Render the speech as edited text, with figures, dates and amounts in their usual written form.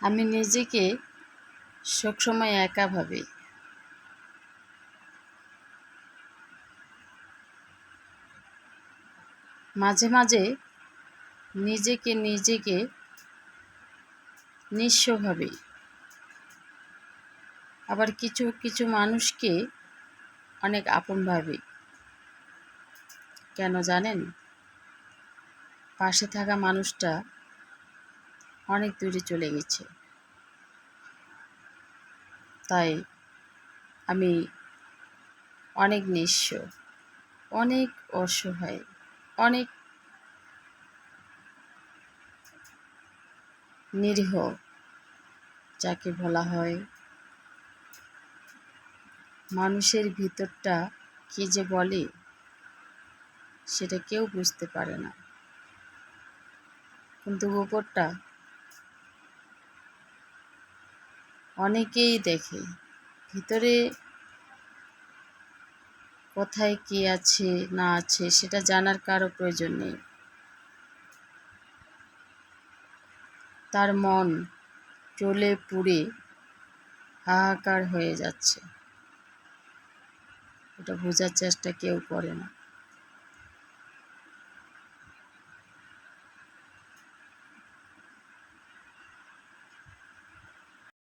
আমি নিজেকে সবসময় একা ভাবি। মাঝে মাঝে নিজেকে নিঃস্ব ভাবি। আবার কিছু কিছু মানুষকে অনেক আপন ভাবি। কেন জানেন? পাশে থাকা মানুষটা অনেক দূরে চলে গেছে, তাই আমি অনেক নিঃস্ব, অনেক অসহায়, অনেক নিরীহ, যাকে বলা হয়। মানুষের ভিতরটা কি যে বলে সেটা কেউ বুঝতে পারে না, কিন্তু উপরটা অনেকেই দেখে। ভিতরে কোথায় কি আছে না আছে সেটা জানার কারো প্রয়োজন নেই। তার মন জ্বলে পুড়ে হাহাকার হয়ে যাচ্ছে, এটা বোঝার চেষ্টা কেউ করে না।